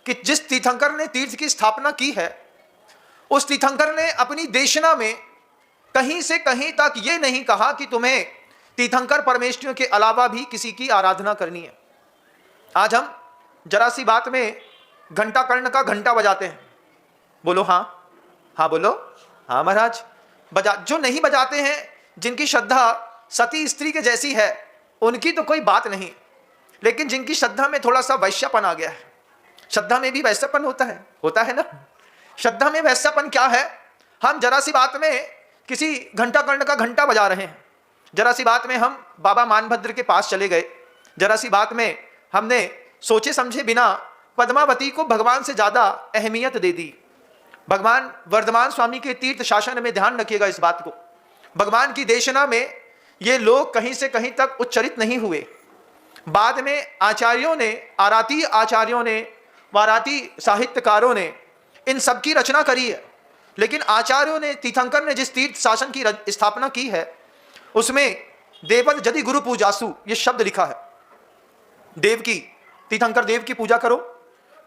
कि जिस तीर्थंकर ने तीर्थ की स्थापना की है, उस तीर्थंकर ने अपनी देशना में कहीं से कहीं तक यह नहीं कहा कि तुम्हें तीर्थंकर परमेष्ठियों के अलावा भी किसी की आराधना करनी है। आज हम जरा सी बात में घंटा कर्ण का घंटा बजाते हैं। बोलो हाँ, हाँ बोलो हाँ महाराज। जो नहीं बजाते हैं, जिनकी श्रद्धा सती स्त्री के जैसी है, उनकी तो कोई बात नहीं। लेकिन जिनकी श्रद्धा में थोड़ा सा वैश्यपन आ गया है, श्रद्धा में भी वैश्यपन होता है ना। श्रद्धा में वैश्यपन क्या है? हम जरा सी बात में किसी घंटा कर्ण का घंटा बजा रहे हैं, जरा सी बात में हम बाबा मानभद्र के पास चले गए, जरा सी बात में हमने सोचे समझे बिना पद्मावती को भगवान से ज्यादा अहमियत दे दी। भगवान वर्धमान स्वामी के तीर्थ शासन में ध्यान रखिएगा इस बात को, भगवान की देशना में ये लोग कहीं से कहीं तक उच्चरित नहीं हुए। बाद में आचार्यों ने, आराती आचार्यों ने, वाराती साहित्यकारों ने इन सब की रचना करी है। लेकिन आचार्यों ने, तीर्थंकर ने जिस तीर्थ शासन की स्थापना की है, उसमें देवल यदि गुरु पूजासु ये शब्द लिखा है। देव की, तीर्थंकर देव की पूजा करो,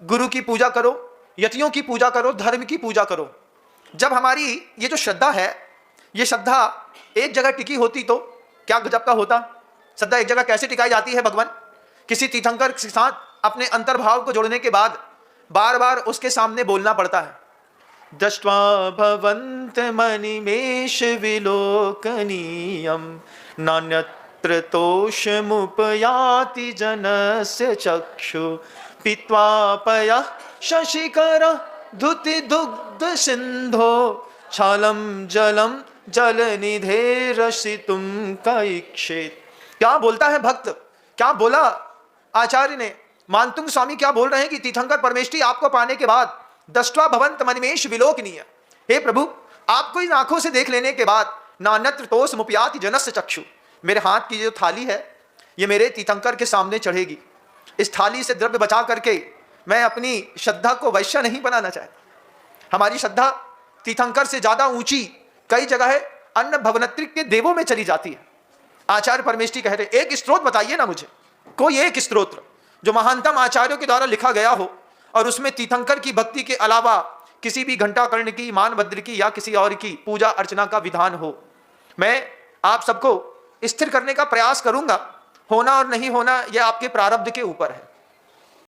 गुरु की पूजा करो, यतियों की पूजा करो, धर्म की पूजा करो। जब हमारी ये जो श्रद्धा है, ये श्रद्धा एक जगह टिकी होती तो क्या गजब का होता। श्रद्धा एक जगह कैसे टिकाई जाती है भगवान? किसी तीर्थंकर के साथ अपने अंतर्भाव को जोड़ने के बाद बार बार उसके सामने बोलना पड़ता है। दृष्ट्वा भवन्त मनिमेष विलोकनीयम नान्यत्र तोषमुपयाति जनस्य चक्षु पीत्वा पयः शशिकर धुति दुग्ध सिंधो छालम जलम जल निधे रसितुम कैक्षेत। क्या बोलता है भक्त, क्या बोला आचार्य ने? मानतुंग स्वामी क्या बोल रहे हैं कि तीर्थंकर परमेष्ठी आपको पाने के बाद दृष्ट्वा भवन्त मनिमेष विलोकनीय, हे प्रभु आपको इन आंखों से देख लेने के बाद नान्यत्र तोषमुपयाति जनस्य चक्षु, मेरे हाथ की जो थाली है ये मेरे तीर्थंकर के सामने चढ़ेगी। इस थाली से द्रव्य बचा करके मैं अपनी श्रद्धा को वैश्य नहीं बनाना चाहता। हमारी श्रद्धा तीर्थंकर से ज्यादा ऊंची कई जगह अन्य भवनत्रिक के देवों में चली जाती है। आचार्य परमेष्ठी कह रहे, एक स्त्रोत बताइए ना मुझे, कोई एक स्त्रोत्र जो महानतम आचार्यों के द्वारा लिखा गया हो और उसमें तीर्थंकर की भक्ति के अलावा किसी भी घंटा कर्ण की, मानभद्र की या किसी और की पूजा अर्चना का विधान हो। मैं आप सबको स्थिर करने का प्रयास करूंगा, होना और नहीं होना यह आपके प्रारब्ध के ऊपर है।